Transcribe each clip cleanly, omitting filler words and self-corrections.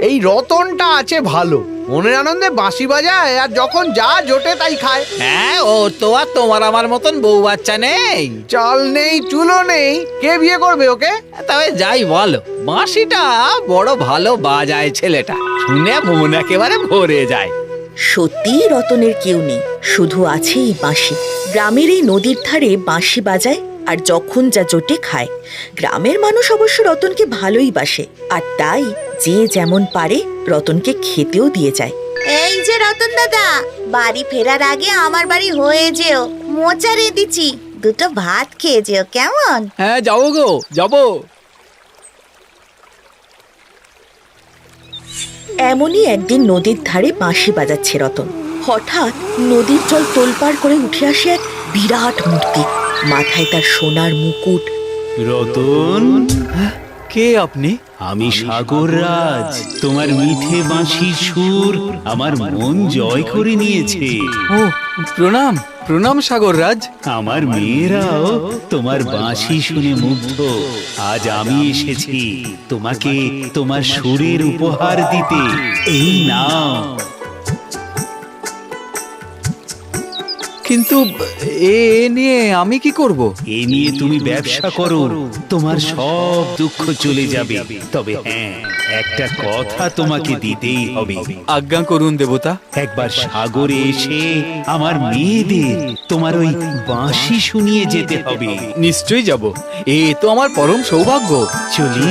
এই রতনটা আছে ভালো, মনের আনন্দে বাঁশি বাজায় আর যখন যা জোটে তাই খায়। হ্যাঁ, ও তো আর তোমার আমার মতন বউ বাচ্চা নেই। চাল নেই চুলো নেই, কে বিয়ে করবে ওকে? তবে যাই বলো, বাঁশিটা বড় ভালো বাজায় ছেলেটা, শুনে মন একেবারে ভরে যায়। সত্যি রতনের কেউ নেই, শুধু আছে এই বাঁশি। গ্রামের এই নদীর ধারে বাঁশি বাজায় আর যখন যা জোটে খায়। গ্রামের মানুষ অবশ্য রতনকে ভালোই বাসে, আর তাই যে যেমন পারে রতনকে খেতেও দিয়ে যায়। এই যে রতন দাদা, বাড়ি ফেরার আগে আমার বাড়ি হয়ে যেও, মোচা রেঁধেছি, দুটো ভাত খেয়ে যেও কেমন? হ্যাঁ, যাবো গো, যাবো। এমনই একদিন নদীর ধারে বাঁশি বাজাচ্ছে রতন। হঠাৎ নদীর জল তোলপাড় করে উঠে আসে এক বিরাট মূর্তি, মাথায় তার সোনার মুকুট। রতন, কে আপনি? আমি সাগর রাজ। তোমার মিঠে বাঁশির সুর আমার মন জয় করে নিয়েছে। ও, প্রণাম প্রণাম সাগর রাজ। আমার মেয়েরাও তোমার বাঁশি শুনে মুগ্ধ। আজ আমি এসেছি তোমাকে তোমার সুরের উপহার দিতে। এই নাও। কিন্তু এ নিয়ে আমি কি করব? এ নিয়ে তুমি ব্যবসা করো, তোমার সব দুঃখ চলে যাবে। তবে হ্যাঁ, একটা কথা তোমাকে দিতেই হবে। আজ্ঞা করুন দেবতা। একবার সাগরে এসে আমার মেয়েদের তোমার ওই বাঁশি শুনিয়ে যেতে হবে। নিশ্চয়ই যাব, এ তো আমার পরম সৌভাগ্য। চলি।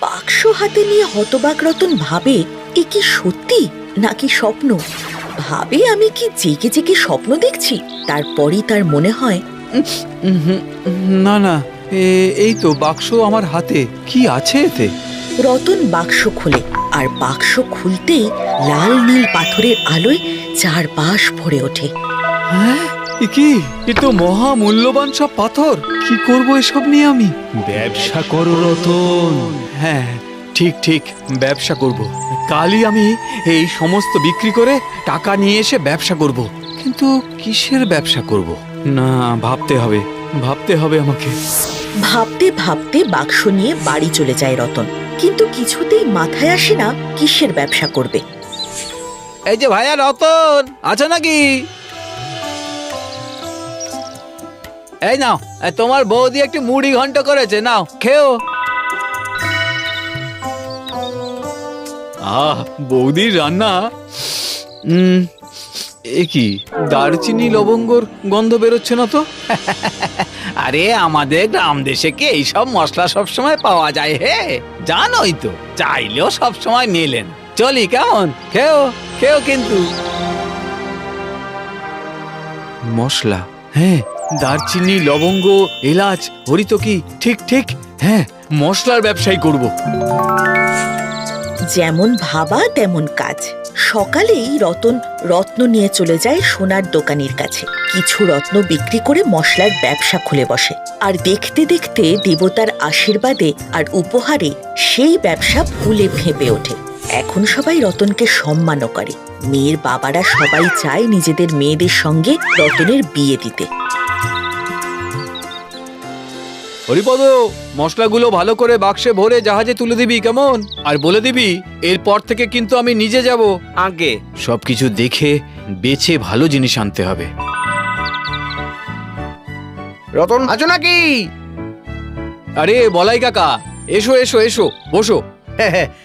বাক্স হাতে নিয়ে হতবাক রতন ভাবে, এ কি সত্যি নাকি স্বপ্ন। ভাবে, আমি কি জেগে জেগে স্বপ্ন দেখছি? তারপরই তার মনে হয়, না না, এই তো বাক্স আমার হাতে, কি আছে এতে? রতন বাক্স খোলে, আর বাক্স খুলতেই লাল নীল পাথরের আলোয় চারপাশ ভরে ওঠে। হ্যাঁ, কি এ তো মহা মূল্যবান সব পাথর। কি করব এসব নিয়ে আমি? ব্যবসা করো রতন। হ্যাঁ, ঠিক ঠিক, ব্যবসা করব। কালই আমি এই সমস্ত বিক্রি করে টাকা নিয়ে এসে ব্যবসা করব। কিন্তু কিসের ব্যবসা করব? না, ভাবতে হবে আমাকে। ভাবতে ভাবতে বাক্স নিয়ে বাড়ি চলে যায় রতন, কিন্তু কিছুতেই মাথায় আসে না কিসের ব্যবসা করবে। এই যে ভাইয়া রতন, আছো নাকি? এই নাও, তোমার বৌদি একটু মুড়ি ঘন্ট করেছে, নাও খেও। আহ, বৌদির রান্না। এ কি, দারচিনি লবঙ্গর গন্ধ বেরোচ্ছে না তো? আরে আমাদের গ্রাম দেশে কি এইসব মশলা সবসময় পাওয়া যায়? হে, জানোই তো, চাইলেও সবসময় মেলেন। চলি কেমন? খেও খেও। কিন্তু মশলা, হ্যাঁ, দারচিনি লবঙ্গ এলাচ হরিতকি, ঠিক ঠিক, হ্যাঁ, মশলার ব্যবসাই করব। যেমন ভাবা তেমন কাজ। সকালেই রতন রত্ন নিয়ে চলে যায় সোনার দোকানির কাছে। কিছু রত্ন বিক্রি করে মশলার ব্যবসা খুলে বসে। আর দেখতে দেখতে দেবতার আশীর্বাদে আর উপহারে সেই ব্যবসা ফুলে ফেঁপে ওঠে। এখন সবাই রতনকে সম্মানও করে। মেয়ের বাবারা সবাই চায় নিজেদের মেয়েদের সঙ্গে রতনের বিয়ে দিতে। হরিপদ, মশলাগুলো ভালো করে বাক্সে ভরে জাহাজে তুলে দিবি কেমন? আর বলে দিবি এরপর থেকে কিন্তু আমি নিজে যাব। আগে সবকিছু দেখে বেছে ভালো জিনিস আনতে হবে। রতন, আছো নাকি? আরে বলাই কাকা, এসো এসো এসো, বসো।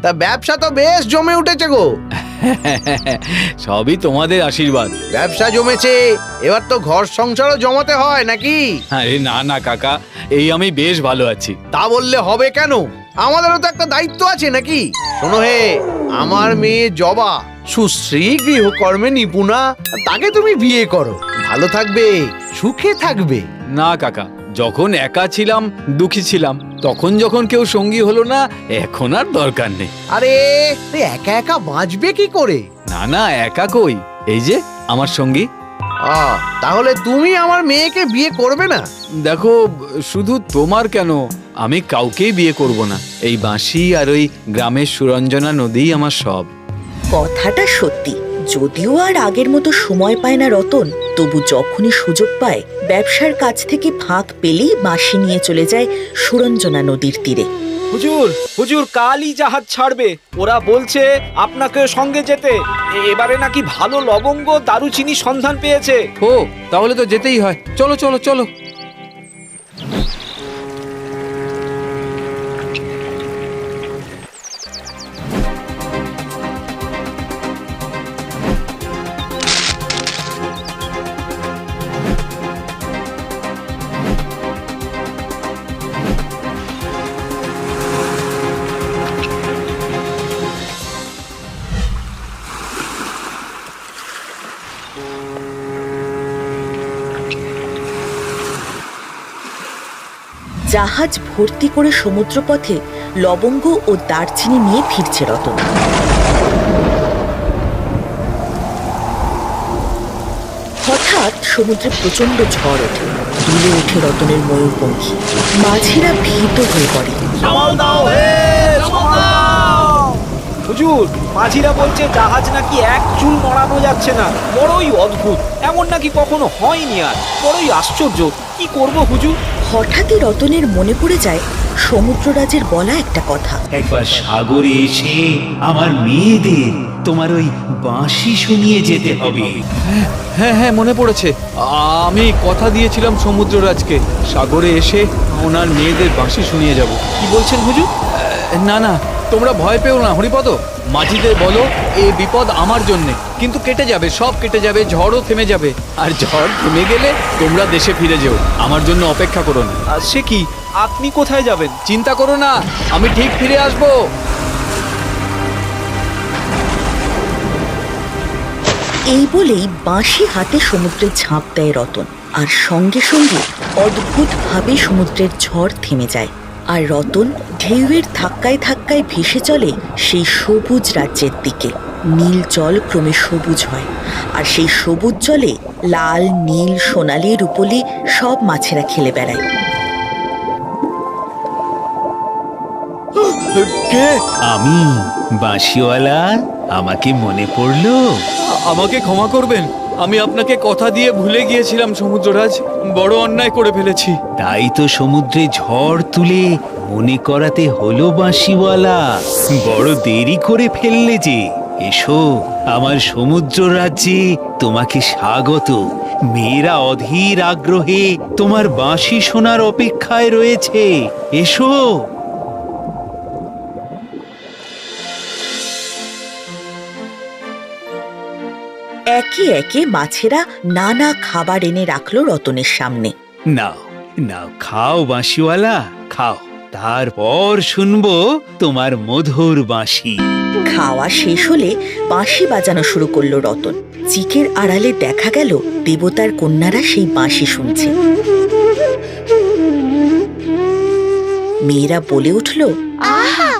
তা ব্যবসা তো বেশ জমে উঠেছে গো। সবই তোমাদের আশীর্বাদ। ব্যবসা জমেছে, এবার তো ঘর সংসারও জমাতে হয় নাকি? আরে না না কাকা, এই আমি বেশ ভালো আছি। তা বললে হবে কেন? আমাদেরও তো একটা দায়িত্ব আছে নাকি? শোনো হে, আমার মেয়ে জবা সুশ্রী, গৃহকর্মে নিপুণা, তাকে তুমি বিয়ে করো, ভালো থাকবে, সুখে থাকবে। না কাকা, যখন একা ছিলাম দুঃখী ছিলাম, তখন যখন কেউ সঙ্গী হলো না, এখন আর দরকার নেই। আরে একা একা বাঁচবে কি করে? না না, একা কই, এই যে আমার সঙ্গী। তাহলে তুমি আমার মেয়েকে বিয়ে করবে না? দেখো, শুধু তোমার কেন, আমি কাউকেই বিয়ে করব না। এই বাঁশি আর ওই গ্রামের সুরঞ্জনা নদীই আমার সব। কথাটা সত্যি। যদিও আর আগের মতো সময় পায় না রতন, তবু যখনই সুযোগ পায় ব্যবসার কাজ থেকে ফাঁক পেলেই বাঁশি নিয়ে চলে যায় সুরঞ্জনা নদীর তীরে। হুজুর হুজুর কালই জাহাজ ছাড়বে, ওরা বলছে আপনাকে সঙ্গে যেতে। এবারে নাকি ভালো লবঙ্গ দারুচিনি সন্ধান পেয়েছে। ও তাহলে তো যেতেই হয়, চলো চলো চলো। জাহাজ ভর্তি করে সমুদ্রপথে লবঙ্গ ও দারচিনি নিয়ে ফিরছে রতন। হঠাৎ সমুদ্রে প্রচন্ড ঝড় ওঠে, দুলে ওঠে রতনের ময়ূরপঙ্খী। মাঝিরা ভীত হয়ে পড়ে। হুজুর মাঝিরা বলছে জাহাজ নাকি এক চুল নড়ানো যাচ্ছে না। বড়ই অদ্ভুত, এমন নাকি কখনো হয়নি, আর বড়ই আশ্চর্য। কি করব হুজুর? হঠাৎই রতনের মনে পড়ে যায় সমুদ্ররাজের বলা একটা কথা। একবার সাগরে এসে আমার মেয়েদের তোমার ওই বাঁশি শুনিয়ে যেতে হবে। হ্যাঁ হ্যাঁ মনে পড়েছে, আমি কথা দিয়েছিলাম সমুদ্ররাজকে সাগরে এসে ওনার মেয়েদের বাঁশি শুনিয়ে যাব। কি বলছেন হুজুর? না না, তোমরা ভয় পেও না হরিপদ। মাঝিদের বলো এই বিপদ আমার জন্যে, কিন্তু কেটে যাবে, সব কেটে যাবে, ঝড়ও থেমে যাবে। আর ঝড় থেমে গেলে তোমরা দেশে ফিরে যেও, আমার জন্য অপেক্ষা করো না। আর সে কি, আপনি কোথায় যাবেন? চিন্তা করো না, আমি ঠিক ফিরে আসবো। এই বলেই বাঁশি হাতে সমুদ্রে ঝাঁপ দেয় রতন, আর সঙ্গে সঙ্গে অদ্ভুতভাবে সমুদ্রের ঝড় থেমে যায়, আর রতন ঢেউয়ের ধাক্কায় ধাক্কায় ভেসে চলে সেই সবুজ রাজ্যের দিকে। নীল জল ক্রমে সবুজ হয়, আর সেই সবুজ জলে লাল, নীল, সোনালি, রূপলি সব মাছেরা খেলে বেড়ায়। কে? আমি বাঁশিওয়ালা, আমাকে মনে পড়লো? আমাকে ক্ষমা করবেন, আমি আপনাকে কথা দিয়ে ভুলে গিয়েছিলাম সমুদ্ররাজ, বড় অন্যায় করে ফেলেছি। তাই তো সমুদ্রে ঝড় তুলে মনে করাতে হলো বাঁশিওয়ালা। বড় দেরি করে ফেললে যে। এসো, আমার সমুদ্র রাজ্যে তোমাকে স্বাগত। মেয়েরা অধীর আগ্রহে তোমার বাঁশি শোনার অপেক্ষায় রয়েছে। এসো। একে একে মাছেরা নানা খাবার এনে রাখলো রতনের সামনে। নাও নাও, খাও বাঁশিওয়ালা, খাও। তারপর শুনবো তোমার মধুর বাঁশি। খাওয়া শেষ হলে বাঁশি বাজানো শুরু করলো রতন। চিকের আড়ালে দেখা গেল দেবতার কন্যারা সেই বাঁশি শুনছে। মেয়েরা বলে উঠল, আহা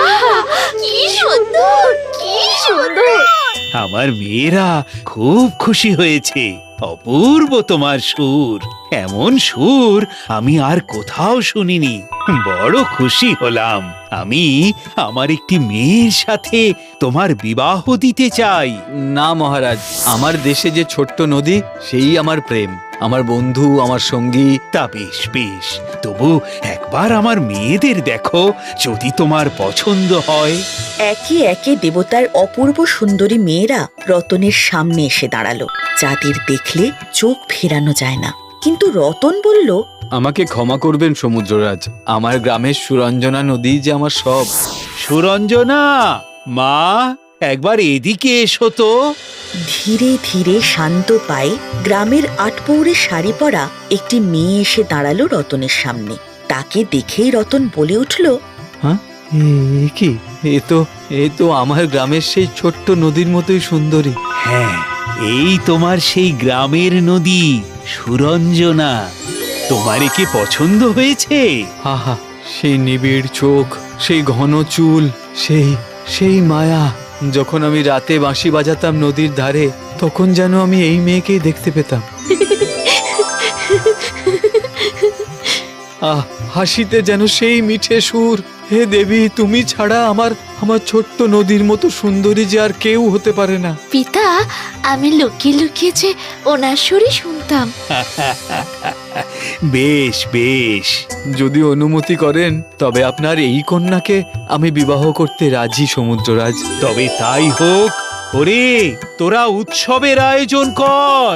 আহা কি সুন্দর, কি সুন্দর। আমার মেয়েরা খুব খুশি হয়েছে। অপূর্ব তোমার সুর, এমন সুর আমি আর কোথাও শুনিনি। বড় খুশি হলাম। আমি আমার একটি মেয়ের সাথে তোমার বিবাহ দিতে চাই। না মহারাজ, আমার দেশে যে ছোট্ট নদী সেই আমার প্রেম, আমার বন্ধু, আমার সঙ্গী। তা বেশ বেশ, তবু একবার আমার মেয়েদের দেখো, যদি তোমার পছন্দ হয়। একে একে দেবতার অপূর্ব সুন্দরী মেয়েরা রতনের সামনে এসে দাঁড়ালো, যাদের দেখলে চোখ ফেরানো যায় না। কিন্তু রতন বলল, আমাকে ক্ষমা করবেন সমুদ্ররাজ, আমার গ্রামের সুরঞ্জনা নদী যে আমার সব। সুরঞ্জনা মা, একবার এদিকে এসো তো। ধীরে ধীরে শান্ত পায়ে গ্রামের আটপৌরে শাড়ি পরা একটি মেয়ে এসে দাঁড়ালো রতনের সামনে। তাকে দেখেই রতন বলে উঠল, হ্যাঁ, কি এ তো আমার গ্রামের সেই ছোট্ট নদীর মতোই সুন্দরী। হ্যাঁ, এই তোমার সেই গ্রামের নদী সুরঞ্জনা। তোমার কি পছন্দ হয়েছে? আহা, সেই নিবিড় চোখ, সেই ঘন চুল, সেই মায়া। যখন আমি রাতে বাঁশি বাজাতাম নদীর ধারে, তখন যেন আমি এই মেয়েকেই দেখতে পেতাম। হাসিতে যেন সেই মিঠে সুর, হে দেবী, তুমি ছাড়া আমার আমার ছোট্ট নদীর মতো সুন্দরী যে আর কেউ হতে পারে না। পিতা, আমি লুকিয়ে লুকিয়ে যে ওনার সুরই শুনতাম। বেশ বেশ, যদি অনুমতি করেন তবে আপনার এই কন্যাকে আমি বিবাহ করতে রাজি সমুদ্ররাজ। তবে তাই হোক। ওরে, তোরা উৎসবের আয়োজন কর।